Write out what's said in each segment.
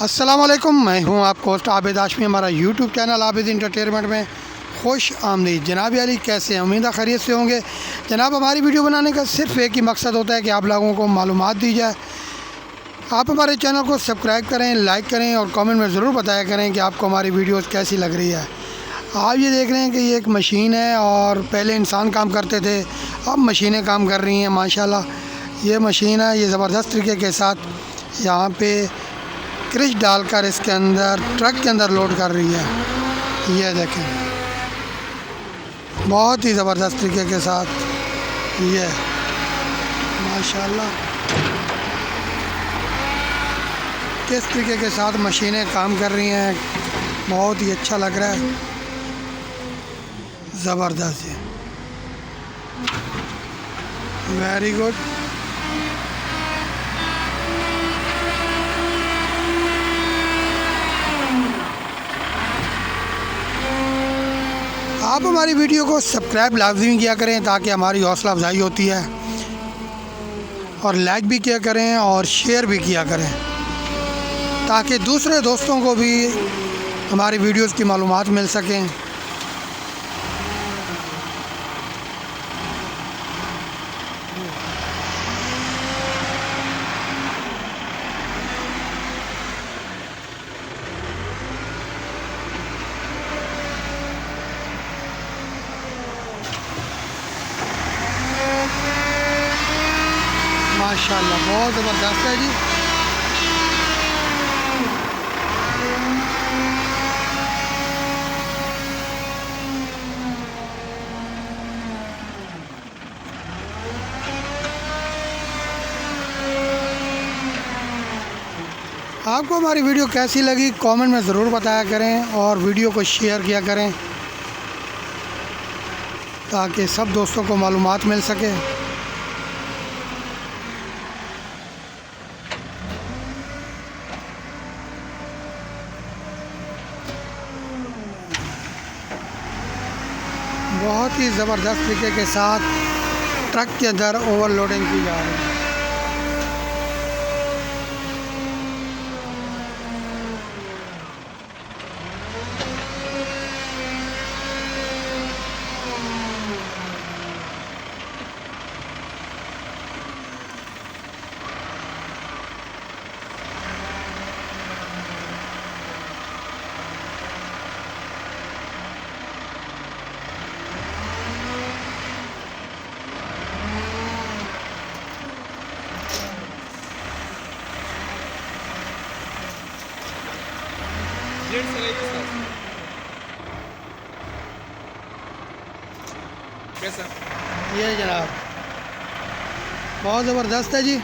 अस्सलाम वालेकुम, मैं हूं आपका होस्ट आबिद हाशमी। हमारा यूट्यूब चैनल आबिद इंटरटेनमेंट में खुश आमदीद। जनाब अली कैसे हैं? उम्मीद है खैरियत से होंगे। जनाब हमारी वीडियो बनाने का सिर्फ़ एक ही मकसद होता है कि आप लोगों को मालूमात दी जाए। आप हमारे चैनल को सब्सक्राइब करें, लाइक करें और कमेंट में ज़रूर बताया करें कि आपको हमारी वीडियोज़ कैसी लग रही है। आप ये देख रहे हैं कि ये एक मशीन है और पहले इंसान काम करते थे, अब मशीनें काम कर रही हैं माशाल्लाह। ये मशीन है, ये ज़बरदस्त तरीके के साथ यहाँ पे क्रिश डालकर इसके अंदर ट्रक के अंदर लोड कर रही है। ये देखें, बहुत ही ज़बरदस्त तरीके के साथ ये माशाल्लाह किस तरीके के साथ मशीनें काम कर रही हैं, बहुत ही अच्छा लग रहा है, ज़बरदस्त है, वेरी गुड। आप हमारी वीडियो को सब्सक्राइब लाजमी किया करें ताकि हमारी हौसला अफजाई होती है, और लाइक भी किया करें और शेयर भी किया करें ताकि दूसरे दोस्तों को भी हमारी वीडियोस की मालूमात मिल सकें। माशाल्लाह बहुत ज़बरदस्त है जी। आपको हमारी वीडियो कैसी लगी कमेंट में ज़रूर बताया करें और वीडियो को शेयर किया करें ताकि सब दोस्तों को मालूमात मिल सके। बहुत ही ज़बरदस्त तरीके के साथ ट्रक के अंदर ओवरलोडिंग की जा रही है। कैसा ये जनाब बहुत ज़बरदस्त है जी।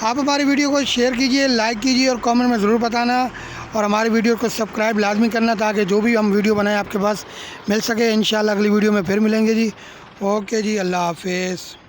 आप हमारी वीडियो को शेयर कीजिए, लाइक कीजिए और कमेंट में ज़रूर बताना, और हमारी वीडियो को सब्सक्राइब लाजमी करना ताकि जो भी हम वीडियो बनाएं आपके पास मिल सके। इंशाल्लाह अगली वीडियो में फिर मिलेंगे जी। ओके जी, अल्लाह हाफिज़।